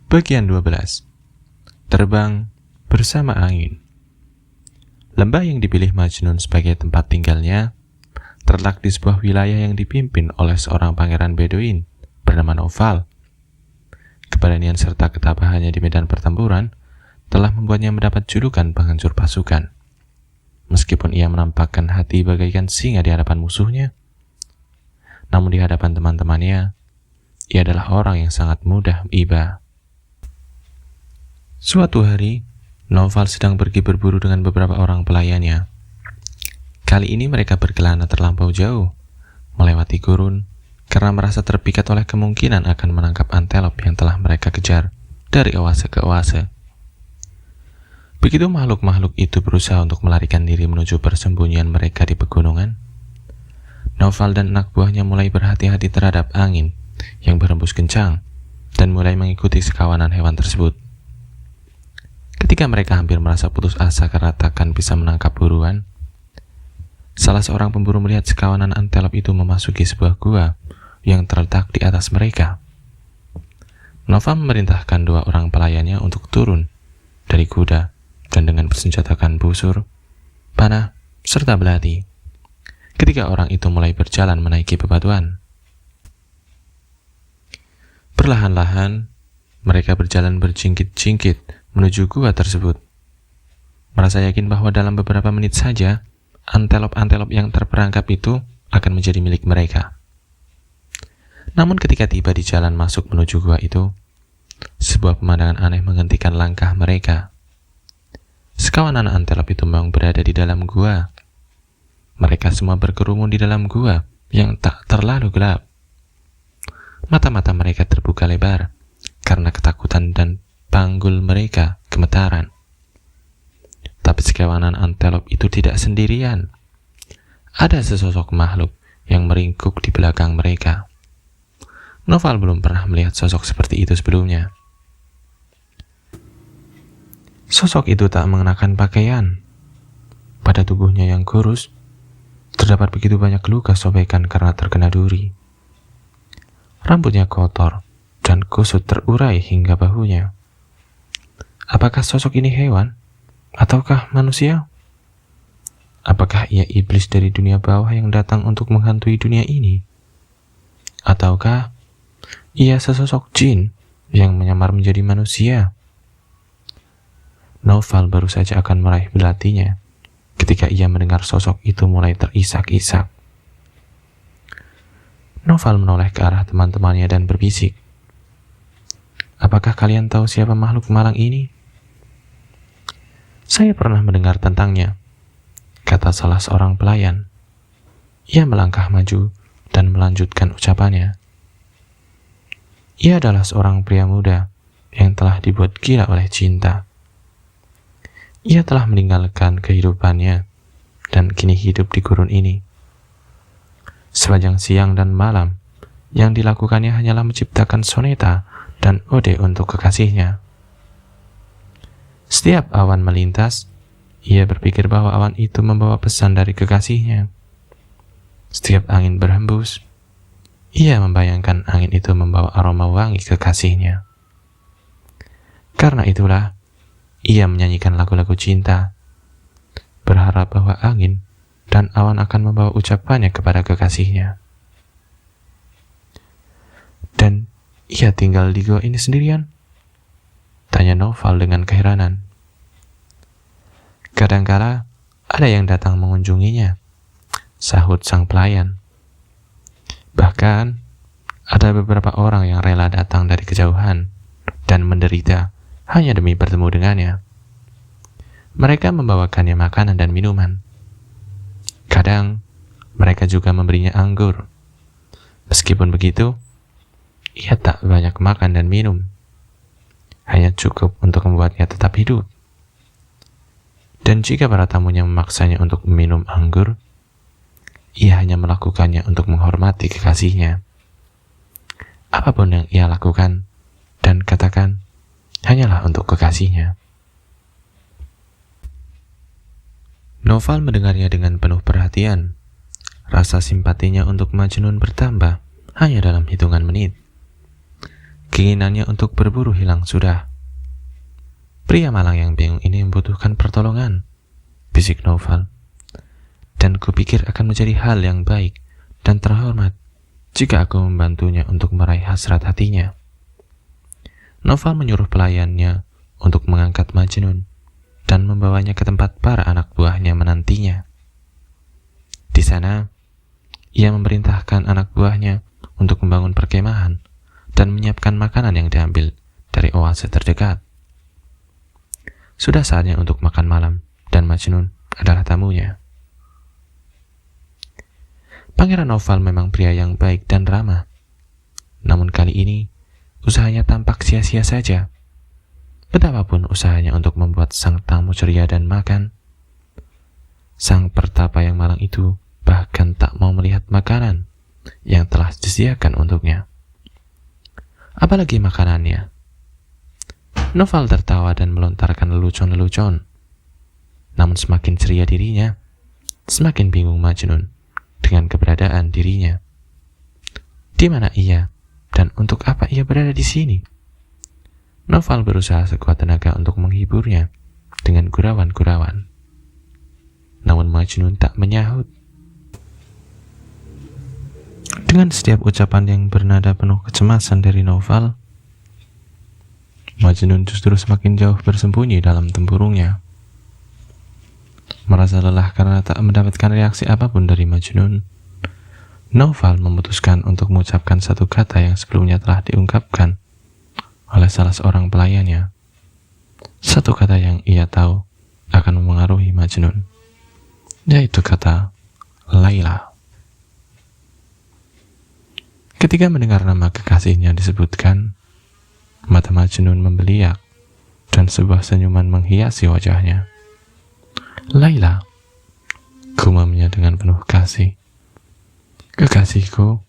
Bagian 12. Terbang bersama angin. Lembah yang dipilih Majnun sebagai tempat tinggalnya terletak di sebuah wilayah yang dipimpin oleh seorang pangeran Beduin bernama Naufal. Keberanian serta ketabahannya di medan pertempuran telah membuatnya mendapat julukan penghancur pasukan. Meskipun ia menampakkan hati bagaikan singa di hadapan musuhnya, namun di hadapan teman-temannya, ia adalah orang yang sangat mudah iba. Suatu hari, Naufal sedang pergi berburu dengan beberapa orang pelayannya. Kali ini mereka berkelana terlampau jauh, melewati gurun, karena merasa terpikat oleh kemungkinan akan menangkap antelop yang telah mereka kejar dari oase ke oase. Begitu makhluk-makhluk itu berusaha untuk melarikan diri menuju persembunyian mereka di pegunungan, Naufal dan anak buahnya mulai berhati-hati terhadap angin yang berhembus kencang dan mulai mengikuti sekawanan hewan tersebut. Ketika mereka hampir merasa putus asa karena takkan bisa menangkap buruan, salah seorang pemburu melihat sekawanan antelop itu memasuki sebuah gua yang terletak di atas mereka. Naufal memerintahkan dua orang pelayannya untuk turun dari kuda dan dengan bersenjatakan busur, panah, serta belati. Ketika orang itu mulai berjalan menaiki bebatuan, perlahan-lahan mereka berjalan berjingkit-jingkit menuju gua tersebut. Merasa yakin bahwa dalam beberapa menit saja, antelop-antelop yang terperangkap itu akan menjadi milik mereka. Namun ketika tiba di jalan masuk menuju gua itu, sebuah pemandangan aneh menghentikan langkah mereka. Sekawanan antelop itu memang berada di dalam gua. Mereka semua berkerumun di dalam gua yang tak terlalu gelap. Mata-mata mereka terbuka lebar karena ketakutan dan panggul mereka gemetaran. Tapi sekawanan antelop itu tidak sendirian. Ada sesosok makhluk yang meringkuk di belakang mereka. Naufal belum pernah melihat sosok seperti itu sebelumnya. Sosok itu tak mengenakan pakaian. Pada tubuhnya yang kurus, terdapat begitu banyak luka sobekan karena terkena duri. Rambutnya kotor dan kusut terurai hingga bahunya. Apakah sosok ini hewan? Ataukah manusia? Apakah ia iblis dari dunia bawah yang datang untuk menghantui dunia ini? Ataukah ia sesosok jin yang menyamar menjadi manusia? Naufal baru saja akan meraih belatinya ketika ia mendengar sosok itu mulai terisak-isak. Naufal menoleh ke arah teman-temannya dan berbisik, "Apakah kalian tahu siapa makhluk malang ini?" "Saya pernah mendengar tentangnya," kata salah seorang pelayan. Ia melangkah maju dan melanjutkan ucapannya. Ia adalah seorang pria muda yang telah dibuat gila oleh cinta. Ia telah meninggalkan kehidupannya dan kini hidup di gurun ini. Sepanjang siang dan malam, yang dilakukannya hanyalah menciptakan soneta dan ode untuk kekasihnya. Setiap awan melintas, ia berpikir bahwa awan itu membawa pesan dari kekasihnya. Setiap angin berhembus, ia membayangkan angin itu membawa aroma wangi kekasihnya. Karena itulah, ia menyanyikan lagu-lagu cinta, berharap bahwa angin dan awan akan membawa ucapannya kepada kekasihnya. "Dan ia tinggal di gua ini sendirian?" tanya Naufal dengan keheranan. "Kadangkala ada yang datang mengunjunginya," sahut sang pelayan. "Bahkan ada beberapa orang yang rela datang dari kejauhan dan menderita hanya demi bertemu dengannya. Mereka membawakannya makanan dan minuman. Kadang mereka juga memberinya anggur. Meskipun begitu, ia tak banyak makan dan minum, hanya cukup untuk membuatnya tetap hidup. Dan jika para tamunya memaksanya untuk minum anggur, ia hanya melakukannya untuk menghormati kekasihnya. Apapun yang ia lakukan dan katakan, hanyalah untuk kekasihnya." Naufal mendengarnya dengan penuh perhatian. Rasa simpatinya untuk Majnun bertambah hanya dalam hitungan menit. Keinginannya untuk berburu hilang sudah. Pria malang yang bingung ini membutuhkan pertolongan, bisik Noval. Dan kupikir akan menjadi hal yang baik dan terhormat jika aku membantunya untuk meraih hasrat hatinya. Noval menyuruh pelayannya untuk mengangkat Majnun dan membawanya ke tempat para anak buahnya menantinya. Di sana, ia memerintahkan anak buahnya untuk membangun perkemahan dan menyiapkan makanan yang diambil dari oase terdekat. Sudah saatnya untuk makan malam, dan Majnun adalah tamunya. Pangeran Noval memang pria yang baik dan ramah. Namun kali ini, usahanya tampak sia-sia saja. Betapapun usahanya untuk membuat sang tamu ceria dan makan, sang pertapa yang malang itu bahkan tak mau melihat makanan yang telah disediakan untuknya. Apalagi makanannya. Noval tertawa dan melontarkan lelucon-lelucon. Namun semakin ceria dirinya, semakin bingung Majnun dengan keberadaan dirinya. Di mana ia dan untuk apa ia berada di sini? Noval berusaha sekuat tenaga untuk menghiburnya dengan gurauan-gurauan. Namun Majnun tak menyahut. Dengan setiap ucapan yang bernada penuh kecemasan dari Noval, Majnun justru semakin jauh bersembunyi dalam tempurungnya. Merasa lelah karena tak mendapatkan reaksi apapun dari Majnun, Noval memutuskan untuk mengucapkan satu kata yang sebelumnya telah diungkapkan oleh salah seorang pelayannya. Satu kata yang ia tahu akan memengaruhi Majnun, yaitu kata Laila. Ketika mendengar nama kekasihnya disebutkan, mata Majnun membeliak dan sebuah senyuman menghiasi wajahnya. Laila, gumamnya dengan penuh kasih. Kekasihku,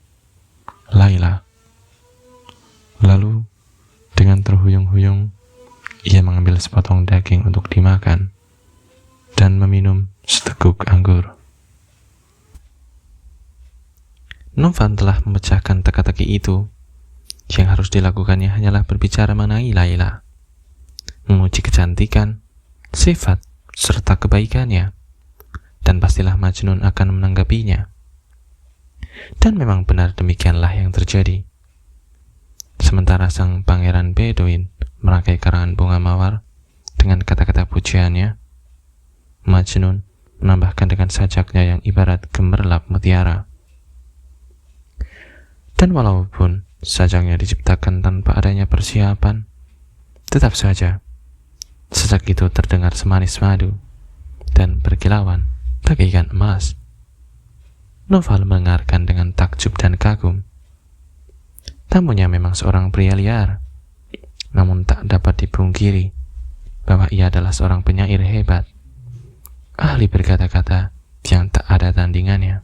Laila. Lalu, dengan terhuyung-huyung, ia mengambil sepotong daging untuk dimakan dan meminum seteguk anggur. Noval telah memecahkan teka-teki itu. Yang harus dilakukannya hanyalah berbicara mengenai Laila, memuji kecantikan, sifat, serta kebaikannya, dan pastilah Majnun akan menanggapinya. Dan memang benar demikianlah yang terjadi. Sementara sang pangeran Beduin merangkai karangan bunga mawar dengan kata-kata pujiannya, Majnun menambahkan dengan sajaknya yang ibarat gemerlap mutiara. Dan walaupun sajaknya diciptakan tanpa adanya persiapan, tetap saja sajak itu terdengar semanis madu dan berkilauan bagaikan emas. Noval mendengarkan dengan takjub dan kagum. Tamunya memang seorang pria liar, namun tak dapat dipungkiri bahwa ia adalah seorang penyair hebat, ahli berkata-kata yang tak ada tandingannya.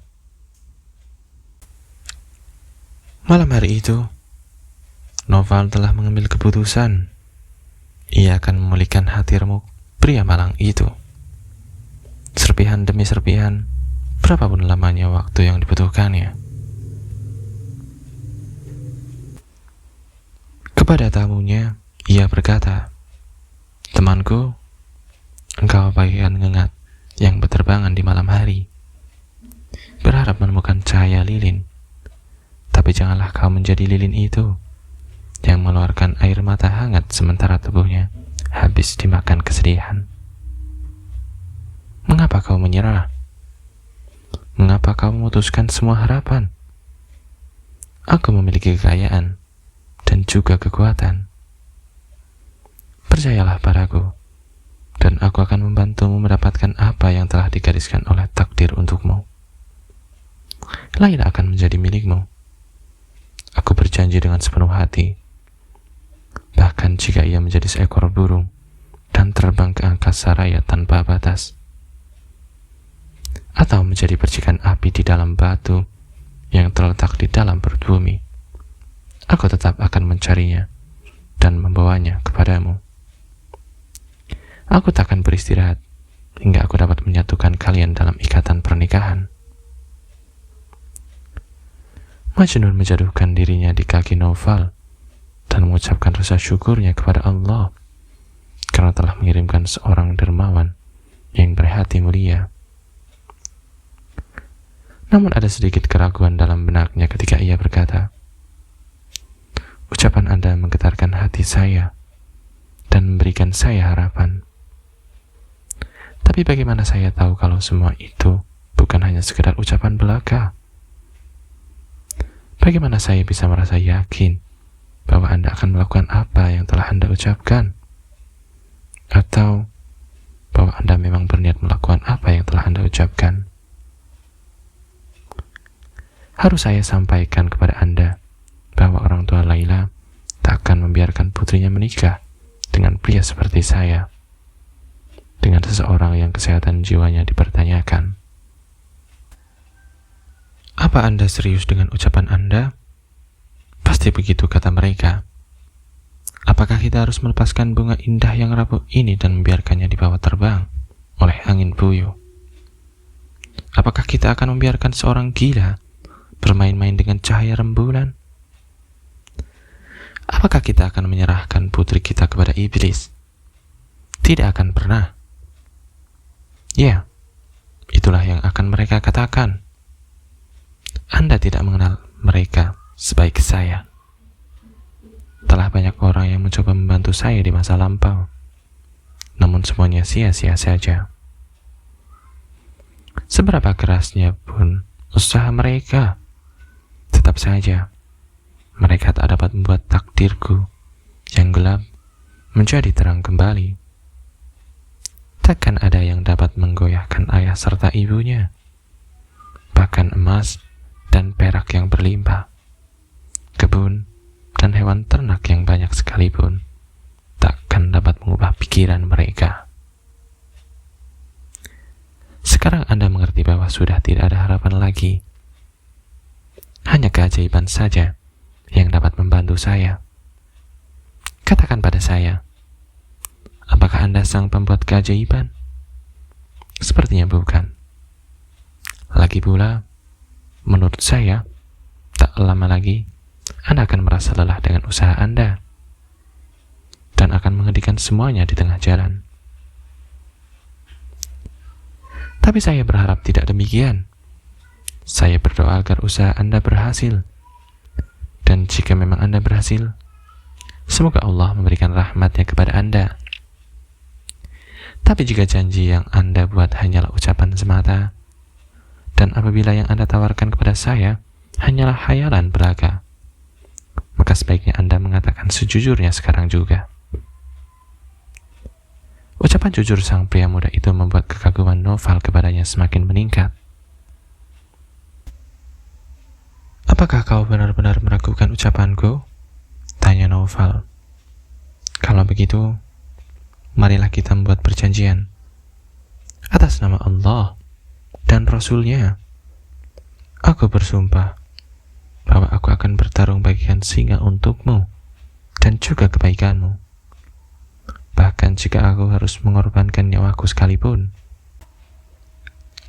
Malam hari itu, Noval telah mengambil keputusan. Ia akan memulihkan hati remuk pria malang itu. Serpihan demi serpihan, berapapun lamanya waktu yang dibutuhkannya. Kepada tamunya, ia berkata, "Temanku, engkau bagaikan ngengat yang berterbangan di malam hari, berharap menemukan cahaya lilin. Tapi janganlah kau menjadi lilin itu yang mengeluarkan air mata hangat sementara tubuhnya habis dimakan kesedihan. Mengapa kau menyerah? Mengapa kau memutuskan semua harapan? Aku memiliki kekayaan dan juga kekuatan. Percayalah padaku, dan aku akan membantumu mendapatkan apa yang telah digariskan oleh takdir untukmu. Laila akan menjadi milikmu. Aku berjanji dengan sepenuh hati. Bahkan jika ia menjadi seekor burung dan terbang ke angkasa raya tanpa batas, atau menjadi percikan api di dalam batu yang terletak di dalam perut bumi, aku tetap akan mencarinya dan membawanya kepadamu. Aku tak akan beristirahat hingga aku dapat menyatukan kalian dalam ikatan pernikahan." Majnun menjatuhkan dirinya di kaki Noval dan mengucapkan rasa syukurnya kepada Allah karena telah mengirimkan seorang dermawan yang berhati mulia. Namun ada sedikit keraguan dalam benaknya ketika ia berkata, "Ucapan Anda menggetarkan hati saya dan memberikan saya harapan. Tapi bagaimana saya tahu kalau semua itu bukan hanya sekedar ucapan belaka? Bagaimana saya bisa merasa yakin bahwa Anda akan melakukan apa yang telah Anda ucapkan? Atau bahwa Anda memang berniat melakukan apa yang telah Anda ucapkan? Harus saya sampaikan kepada Anda bahwa orang tua Laila tak akan membiarkan putrinya menikah dengan pria seperti saya, dengan seseorang yang kesehatan jiwanya dipertanyakan." "Apa Anda serius dengan ucapan Anda?" "Pasti begitu," kata mereka. "Apakah kita harus melepaskan bunga indah yang rapuh ini dan membiarkannya dibawa terbang oleh angin puyuh? Apakah kita akan membiarkan seorang gila bermain-main dengan cahaya rembulan? Apakah kita akan menyerahkan putri kita kepada iblis? Tidak akan pernah." Ya, itulah yang akan mereka katakan. Anda tidak mengenal mereka sebaik saya. Telah banyak orang yang mencoba membantu saya di masa lampau, namun semuanya sia-sia saja. Seberapa kerasnya pun usaha mereka, tetap saja mereka tak dapat membuat takdirku yang gelap menjadi terang kembali. Takkan ada yang dapat menggoyahkan ayah serta ibunya, bahkan emas dan perak yang berlimpah, kebun dan hewan ternak yang banyak sekalipun takkan dapat mengubah pikiran mereka. Sekarang Anda mengerti bahwa sudah tidak ada harapan lagi. Hanya keajaiban saja yang dapat membantu saya. Katakan pada saya, apakah Anda sang pembuat keajaiban? Sepertinya bukan. Lagi pula, menurut saya, tak lama lagi Anda akan merasa lelah dengan usaha Anda dan akan menghentikan semuanya di tengah jalan. Tapi saya berharap tidak demikian. Saya berdoa agar usaha Anda berhasil. Dan jika memang Anda berhasil, semoga Allah memberikan rahmatnya kepada Anda. Tapi jika janji yang Anda buat hanyalah ucapan semata, dan apabila yang Anda tawarkan kepada saya hanyalah khayalan belaka, maka sebaiknya Anda mengatakan sejujurnya sekarang juga. Ucapan jujur sang pria muda itu membuat kekaguman Noval kepadanya semakin meningkat. "Apakah kau benar-benar meragukan ucapanku?" tanya Noval. "Kalau begitu, marilah kita membuat perjanjian. Atas nama Allah dan Rasul-Nya, aku bersumpah bahwa aku akan bertarung bagian singa untukmu dan juga kebaikanmu. Bahkan jika aku harus mengorbankan nyawaku sekalipun.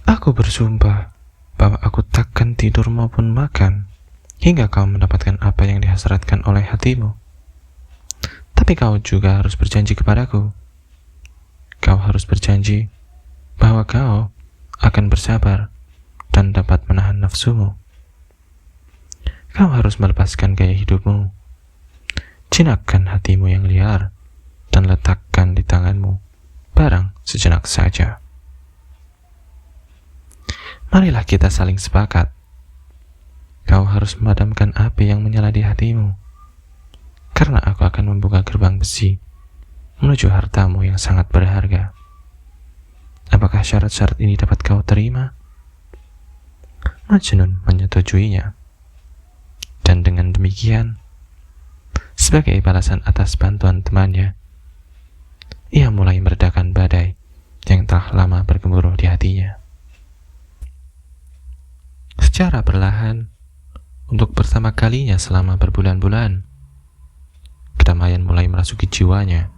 Aku bersumpah bahwa aku takkan tidur maupun makan hingga kau mendapatkan apa yang dihasratkan oleh hatimu. Tapi kau juga harus berjanji kepadaku. Kau harus berjanji bahwa kau akan bersabar dan dapat menahan nafsumu. Kau harus melepaskan gaya hidupmu, jinakkan hatimu yang liar, dan letakkan di tanganmu barang sejenak saja. Marilah kita saling sepakat. Kau harus memadamkan api yang menyala di hatimu, karena aku akan membuka gerbang besi menuju hartamu yang sangat berharga. Apakah syarat-syarat ini dapat kau terima?" Majnun menyetujuinya. Dan dengan demikian, sebagai balasan atas bantuan temannya, ia mulai meredakan badai yang telah lama bergemuruh di hatinya. Secara perlahan, untuk pertama kalinya selama berbulan-bulan, kedamaian mulai merasuki jiwanya,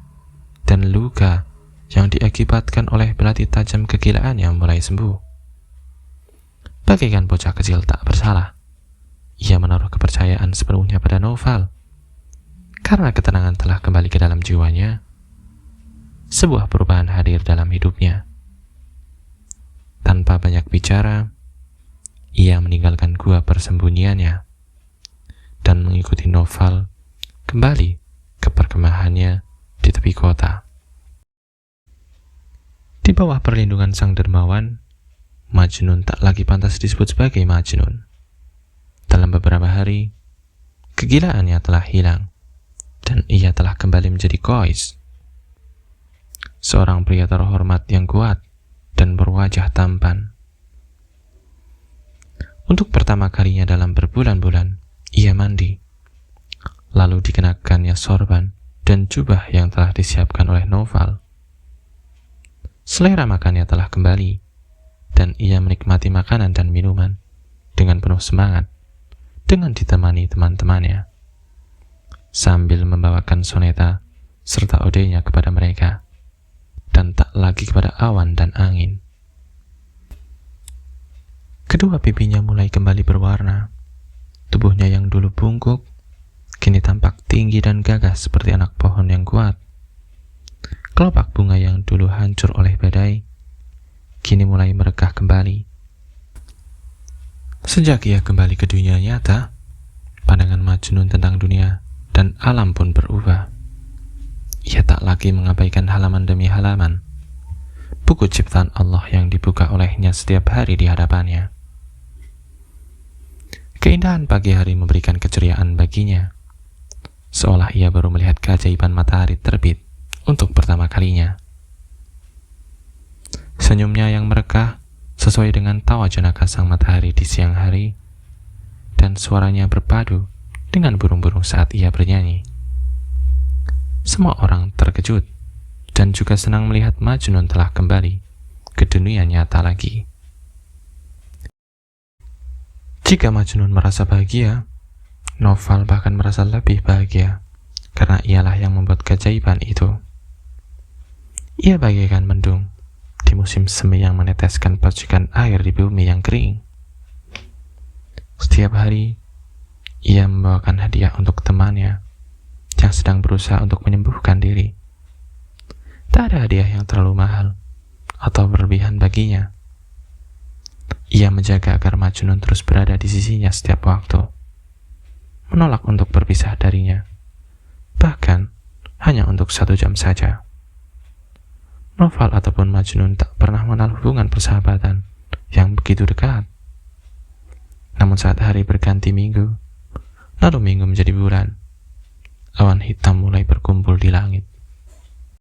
dan luka yang diakibatkan oleh belati tajam kegilaannya mulai sembuh. Bagaikan bocah kecil tak bersalah, ia menaruh kepercayaan sepenuhnya pada Noval, Karena ketenangan telah kembali ke dalam jiwanya, sebuah perubahan hadir dalam hidupnya. Tanpa banyak bicara, ia meninggalkan gua persembunyiannya dan mengikuti Noval kembali ke perkemahannya di tepi kota. Di bawah perlindungan sang dermawan, Majnun tak lagi pantas disebut sebagai Majnun. Dalam beberapa hari, kegilaannya telah hilang, dan ia telah kembali menjadi Qais, seorang pria terhormat yang kuat dan berwajah tampan. Untuk pertama kalinya dalam berbulan-bulan, ia mandi, lalu dikenakannya sorban dan jubah yang telah disiapkan oleh Noval. Selera makannya telah kembali, dan ia menikmati makanan dan minuman dengan penuh semangat, dengan ditemani teman-temannya, sambil membawakan soneta serta odenya kepada mereka, dan tak lagi kepada awan dan angin. Kedua pipinya mulai kembali berwarna. Tubuhnya yang dulu bungkuk, kini tampak tinggi dan gagah seperti anak pohon yang kuat. Kelopak bunga yang dulu hancur oleh badai, kini mulai merekah kembali. Sejak ia kembali ke dunia nyata, pandangan Majnun tentang dunia dan alam pun berubah. Ia tak lagi mengabaikan halaman demi halaman buku ciptaan Allah yang dibuka olehnya setiap hari di hadapannya. Keindahan pagi hari memberikan keceriaan baginya, seolah ia baru melihat keajaiban matahari terbit untuk pertama kalinya. Senyumnya yang merekah sesuai dengan tawa jenaka sang matahari di siang hari, dan suaranya berpadu dengan burung-burung saat ia bernyanyi. Semua orang terkejut dan juga senang melihat Majnun telah kembali ke dunia nyata lagi. Jika Majnun merasa bahagia, Noval bahkan merasa lebih bahagia karena ialah yang membuat keajaiban itu. Ia bagaikan mendung di musim semi yang meneteskan percikan air di bumi yang kering. Setiap hari, ia membawakan hadiah untuk temannya yang sedang berusaha untuk menyembuhkan diri. Tak ada hadiah yang terlalu mahal atau berlebihan baginya. Ia menjaga agar Majnun terus berada di sisinya setiap waktu, menolak untuk berpisah darinya, bahkan hanya untuk 1 jam saja. Noval ataupun Majnun tak pernah mengenal hubungan persahabatan yang begitu dekat. Namun saat hari berganti minggu, lalu minggu menjadi bulan, awan hitam mulai berkumpul